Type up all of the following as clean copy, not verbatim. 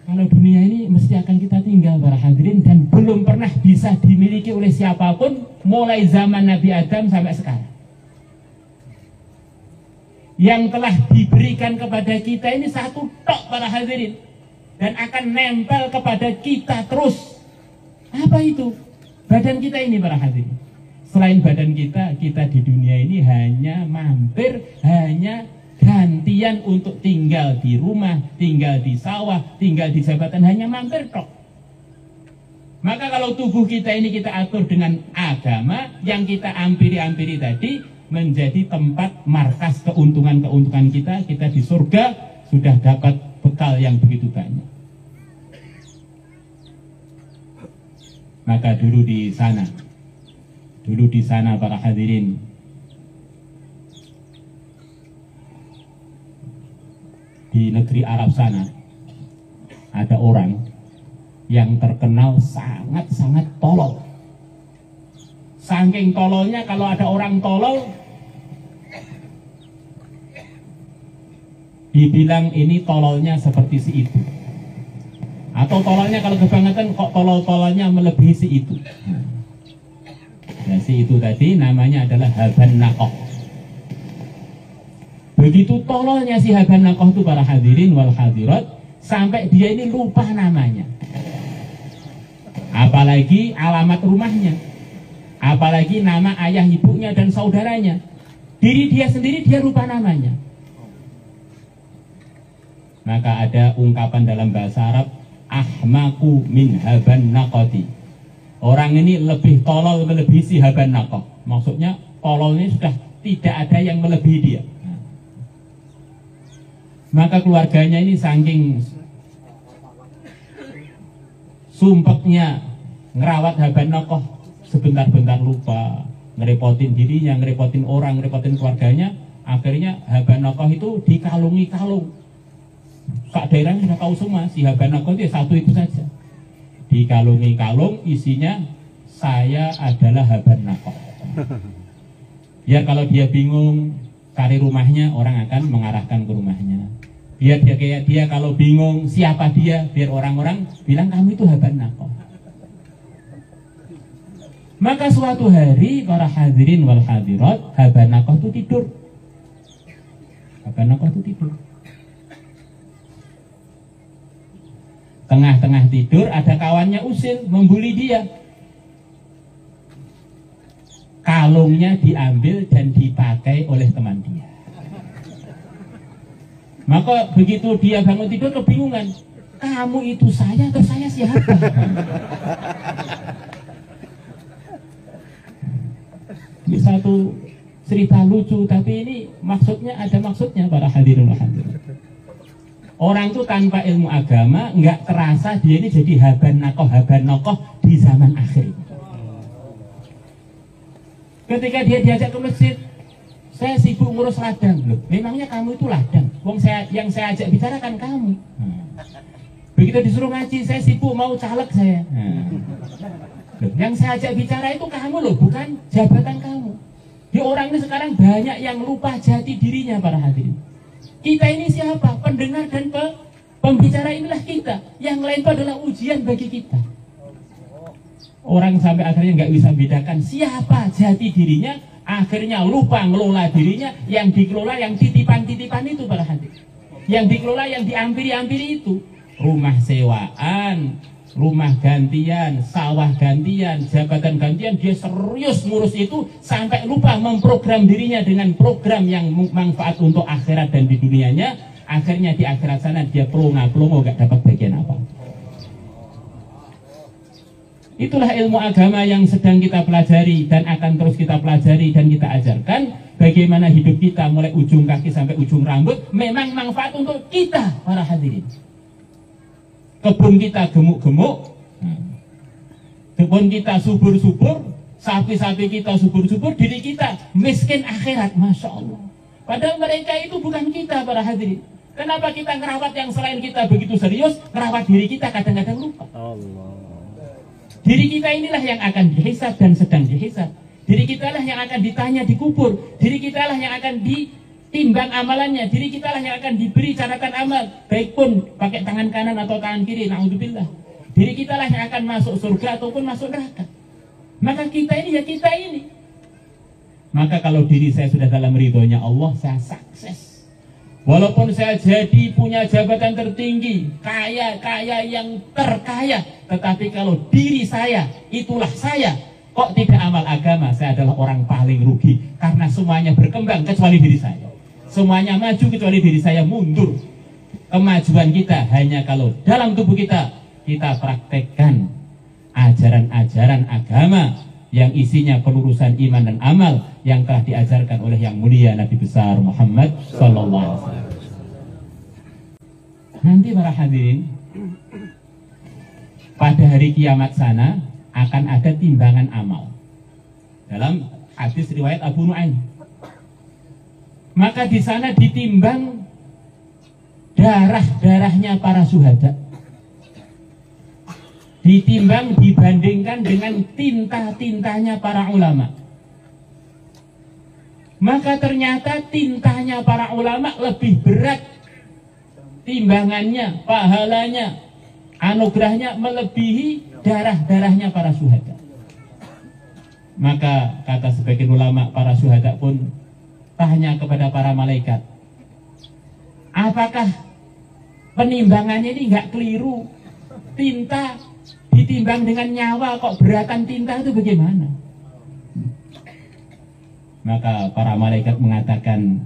Kalau dunia ini mesti akan kita tinggal para hadirin, dan belum pernah bisa dimiliki oleh siapapun mulai zaman Nabi Adam sampai sekarang. Yang telah diberikan kepada kita ini satu tok para hadirin, dan akan nempel kepada kita terus. Apa itu? Badan kita ini para hadirin. Selain badan kita, kita di dunia ini hanya mampir, hanya gantian untuk tinggal di rumah, tinggal di sawah, tinggal di jabatan, hanya mampir tok. Maka kalau tubuh kita ini kita atur dengan agama, yang kita ampiri-ampiri tadi menjadi tempat markas keuntungan-keuntungan kita di surga sudah dapat bekal yang begitu banyak. Maka dulu di sana para hadirin, di negeri Arab sana ada orang yang terkenal sangat-sangat tolol. Saking tololnya, kalau ada orang tolol dibilang ini tololnya seperti si itu, atau tololnya kalau kebangetan kok tolol-tololnya melebihi si itu. Nah, si itu tadi namanya adalah Haban Naqah. Begitu tololnya si Haban Naqah itu para hadirin wal hadirat, sampai dia ini lupa namanya, apalagi alamat rumahnya, apalagi nama ayah ibunya dan saudaranya. Diri dia sendiri dia lupa namanya. Maka ada ungkapan dalam bahasa Arab, ahmaku min Haban Naqati. Orang ini lebih tolol melebihi si Haban Naqah. Maksudnya tololnya sudah tidak ada yang melebihi dia. Maka keluarganya ini saking sumpeknya ngerawat Haban Naqah, sebentar-bentar lupa, ngerepotin dirinya, ngerepotin orang, ngerepotin keluarganya. Akhirnya Haban Naqah itu dikalungi kalung. Kak daerahnya sudah tahu semua, si Haban Naqah itu satu itu saja. Dikalungi kalung, isinya saya adalah Haban Naqah. Biar kalau dia bingung cari rumahnya, orang akan mengarahkan ke rumahnya. Biar dia kayak dia kalau bingung siapa dia, biar orang-orang bilang kamu itu Haban Naqah. Maka suatu hari para hadirin wal hadirat, Haban Naqah itu tidur. Haban Naqah itu tidur. Tengah-tengah tidur ada kawannya usil membuli dia. Kalungnya diambil dan dipakai oleh teman dia. Maka begitu dia bangun tidur kebingungan, kamu itu saya atau saya siapa? Ini satu cerita lucu, tapi ini maksudnya ada maksudnya para hadirin wal hadirat. Orang itu tanpa ilmu agama nggak terasa dia ini jadi Haban Naqah di zaman akhir. Ketika dia diajak ke masjid, saya sibuk ngurus ladang. Loh, memangnya kamu itu ladang? Wong yang saya ajak bicara kan kamu. Begitu disuruh ngaji, saya sibuk mau caleg saya. Loh, yang saya ajak bicara itu kamu loh, bukan jabatan kamu. Di orang ini sekarang banyak yang lupa jati dirinya para hadirin. Kita ini siapa? Pendengar dan pembicara inilah kita. Yang lain itu adalah ujian bagi kita. Orang sampai akhirnya nggak bisa bedakan siapa jati dirinya, akhirnya lupa ngelola dirinya. Yang dikelola yang titipan-titipan itu para hadirin. Yang dikelola yang diampiri-ampiri itu. Rumah sewaan, rumah gantian, sawah gantian, jabatan gantian, dia serius ngurus itu sampai lupa memprogram dirinya dengan program yang manfaat untuk akhirat dan di dunianya. Akhirnya di akhirat sana dia pelongo gak dapat bagian apa. Itulah ilmu agama yang sedang kita pelajari dan akan terus kita pelajari dan kita ajarkan. Bagaimana hidup kita mulai ujung kaki sampai ujung rambut memang manfaat untuk kita para hadirin. Kebun kita gemuk-gemuk, kebun kita subur-subur, sapi-sapi kita subur-subur, diri kita miskin akhirat, Masya Allah. Padahal mereka itu bukan kita para hadirin. Kenapa kita ngerawat yang selain kita begitu serius, ngerawat diri kita kadang-kadang lupa. Allah. Diri kita inilah yang akan dihisab dan sedang dihisab. Diri kita lah yang akan ditanya di kubur. Diri kita lah yang akan timbang amalannya, diri kita lah yang akan diberi catatan amal, baik pun pakai tangan kanan atau tangan kiri, naudzubillah. Diri kita lah yang akan masuk surga ataupun masuk neraka. Maka kita ini ya kita ini. Maka kalau diri saya sudah dalam ridhonya Allah, saya sukses. Walaupun saya jadi punya jabatan tertinggi, kaya yang terkaya, tetapi kalau diri saya, itulah saya, kok tidak amal agama, saya adalah orang paling rugi. Karena semuanya berkembang kecuali diri saya. Semuanya maju kecuali diri saya mundur. Kemajuan kita hanya kalau dalam tubuh kita praktekkan ajaran-ajaran agama yang isinya pelurusan iman dan amal yang telah diajarkan oleh yang mulia Nabi besar Muhammad sallallahu alaihi wasallam. Nanti para hadirin, pada hari kiamat sana akan ada timbangan amal. Dalam hadis riwayat Abu Nu'aim. Maka di sana ditimbang darah-darahnya para syuhada. Ditimbang dibandingkan dengan tinta-tintanya para ulama. Maka ternyata tintanya para ulama lebih berat timbangannya, pahalanya, anugerahnya melebihi darah-darahnya para syuhada. Maka kata sebagian ulama, para syuhada pun tanya kepada para malaikat, apakah penimbangannya ini nggak keliru? Tinta ditimbang dengan nyawa, kok beratan tinta itu bagaimana? Maka para malaikat mengatakan,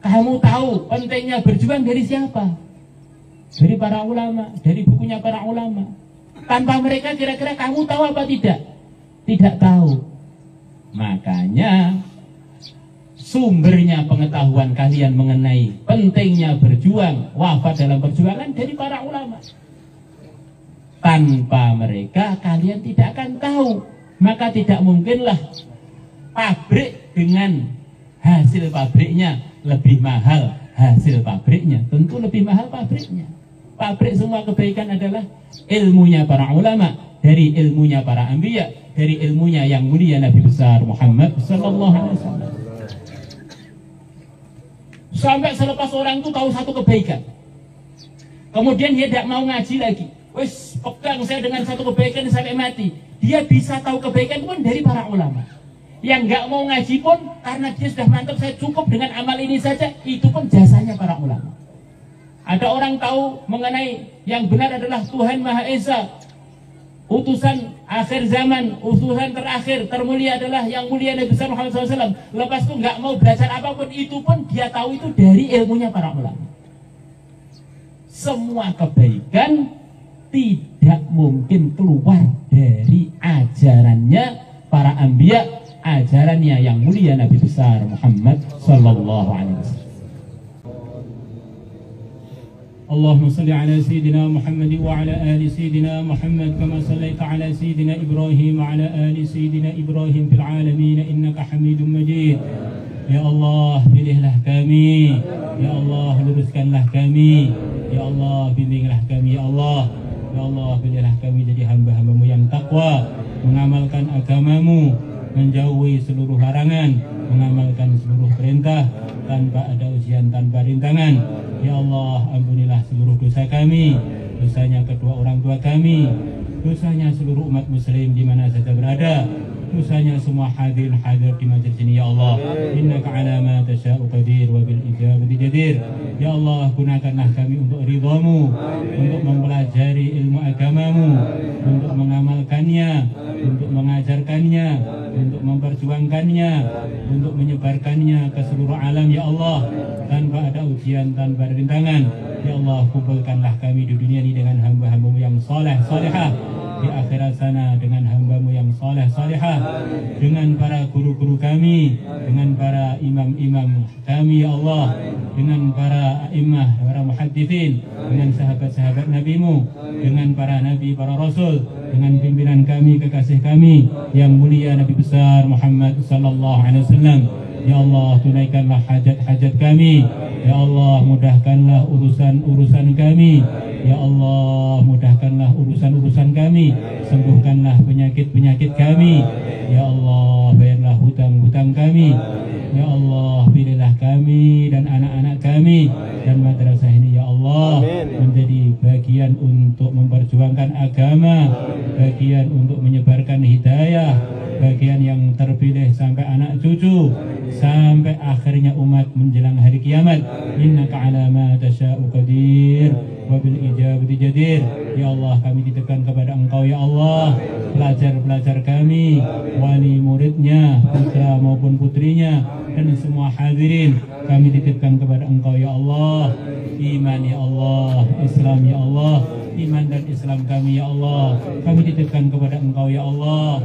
kamu tahu pentingnya berjuang dari siapa? Dari para ulama, dari bukunya para ulama. Tanpa mereka kira-kira kamu tahu apa tidak? Tidak tahu. Makanya sumbernya pengetahuan kalian mengenai pentingnya berjuang, wafat dalam perjuangan dari para ulama. Tanpa mereka kalian tidak akan tahu. Maka tidak mungkinlah pabrik dengan hasil pabriknya lebih mahal hasil pabriknya. Tentu lebih mahal pabriknya. Pabrik semua kebaikan adalah ilmunya para ulama, dari ilmunya para anbiya, dari ilmunya yang mulia Nabi besar Muhammad sallallahu alaihi wasallam. Sampai selepas orang itu tahu satu kebaikan, kemudian dia tidak mau ngaji lagi. Wes pegang saya dengan satu kebaikan sampai mati. Dia bisa tahu kebaikan pun dari para ulama. Yang nggak mau ngaji pun karena dia sudah mantap, saya cukup dengan amal ini saja, itu pun jasanya para ulama. Ada orang tahu mengenai yang benar adalah Tuhan Maha Esa, utusan akhir zaman, utusan terakhir, termulia adalah yang mulia Nabi besar Muhammad SAW. Lepas itu nggak mau belajar apapun, itu pun dia tahu itu dari ilmunya para ulama. Semua kebaikan tidak mungkin keluar dari ajarannya para anbiya, ajarannya yang mulia Nabi besar Muhammad sallallahu alaihi wasallam. Allahumma salli ala sayyidina Muhammad wa ala ali sayyidina Muhammad kama sallaita ala sayyidina Ibrahim wa ala ali sayyidina Ibrahim fil alamin innaka Hamidum Majid. Ya Allah, pilihlah kami. Ya Allah, luruskanlah kami. Ya Allah, bimbinglah kami. Ya Allah, ya Allah, pilihlah kami jadi hamba-hambamu yang takwa, mengamalkan agamamu, menjauhi seluruh larangan, mengamalkan seluruh perintah tanpa ada ujian, tanpa rintangan. Ya Allah, ampunilah seluruh dosa kami, dosanya kedua orang tua kami, dosanya seluruh umat muslim di mana saja berada, dosanya semua hadir di majlis ini. Ya Allah, innaka ala ma tasya'u qadir wa bil ijabati jadir. Ya Allah, gunakanlah kami untuk ridhamu, untuk mempelajari ilmu agamamu, untuk mengamalkannya, untuk mengajarkannya, untuk memperjuangkannya, untuk menyebarkannya ke seluruh alam. Ya Allah, tanpa ada ujian, tanpa ada rintangan. Ya Allah, kumpulkanlah kami di dunia ini dengan hamba-hambamu yang saleh salihah, di akhirat sana dengan hamba-Mu yang saleh salihah, dengan para guru-guru kami, dengan para imam-imam kami. Ya Allah, dengan para imam, para muhaddithin, dengan sahabat-sahabat Nabi-Mu, dengan para nabi, para rasul, dengan pimpinan kami, kekasih kami yang mulia Nabi besar Muhammad sallallahu alaihi wasallam. Ya Allah, tunaikanlah hajat-hajat kami. Ya Allah, mudahkanlah urusan-urusan kami. Ya Allah, mudahkanlah urusan-urusan kami. Sembuhkanlah penyakit-penyakit kami. Ya Allah, bayarlah hutang-hutang kami. Ya Allah, pilihlah kami dan anak-anak kami dan madrasah ini ya Allah menjadi bagian untuk memperjuangkan agama, bagian untuk menyebarkan hidayah, bagian yang terpilih sampai anak cucu, sampai akhirnya umat menjelang hari kiamat. Innaka ala ma tasya'u qadir wa bil ijabati jadir. Ya Allah, kami titipkan kepada Engkau ya Allah pelajar-pelajar kami, wali muridnya, putra maupun putrinya, dan semua hadirin kami titipkan kepada Engkau ya Allah. Iman ya Allah, Islam ya Allah, iman dan Islam kami ya Allah kami titipkan kepada Engkau ya Allah.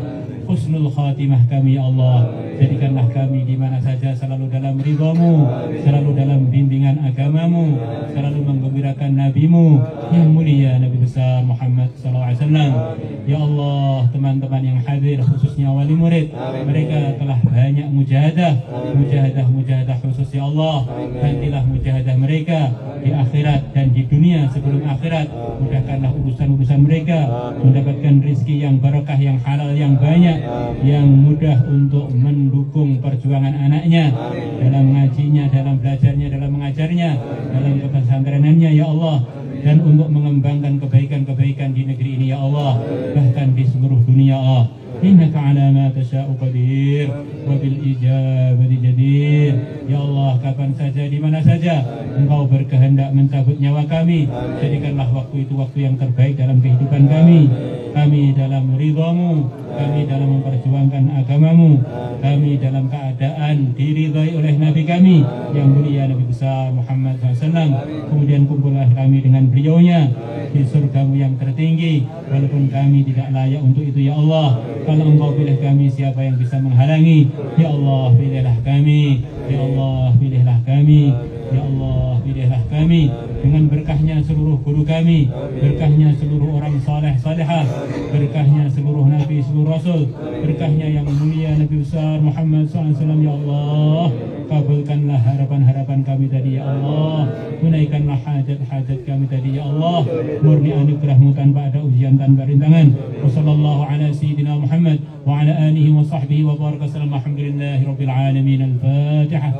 Husnul khatimah kami ya Allah, jadikanlah kami di mana saja selalu dalam ridhamu, selalu dalam bimbingan agamamu, selalu menggembirakan nabimu yang mulia Nabi besar Muhammad SAW. Ya Allah, teman-teman yang hadir khususnya wali murid, mereka telah banyak mujahadah khusus ya Allah. Gantilah mujahadah mereka di akhirat dan di dunia sebelum akhirat. Mudahkanlah urusan-urusan mereka, mendapatkan rizki yang barakah, yang halal, yang banyak, yang mudah untuk mendukung perjuangan anaknya dalam ngajinya, dalam belajarnya, dalam mengajarnya, dalam kepesantrenannya ya Allah, dan untuk mengembangkan kebaikan-kebaikan di negeri ini ya Allah, bahkan di seluruh dunia ya Allah. Innaka ala ma tasya'u qadir wa bil ijabati jadir. Ya Allah, kapan saja, di mana saja Engkau berkehendak mencabut nyawa kami, jadikanlah waktu itu waktu yang terbaik dalam kehidupan kami. Kami dalam ridhamu, kami dalam memperjuangkan agamamu, kami dalam keadaan diridhai oleh Nabi kami yang mulia Nabi besar Muhammad SAW. Kemudian kumpullah kami dengan beliaunya di surgamu yang tertinggi, walaupun kami tidak layak untuk itu ya Allah. Kalau Engkau pilih kami, siapa yang bisa menghalangi? Ya Allah, pilihlah kami. Ya Allah, pilihlah kami. Ya Allah, pilihlah kami dengan berkahnya seluruh guru kami, berkahnya seluruh orang saleh salehah, berkahnya seluruh nabi, seluruh rasul, berkahnya yang mulia Nabi besar Muhammad SAW. Ya Allah, kabulkanlah harapan-harapan kami tadi ya Allah, tunaikanlah hajat-hajat kami tadi ya Allah, murni anugerahmu tanpa ada ujian, tanpa rintangan. Wassallallahu ala sayyidina Muhammad wa ala alihi wa sahbihi wa baraka sallam. Alhamdulillahi rabbil alamin. Al-Fatihah.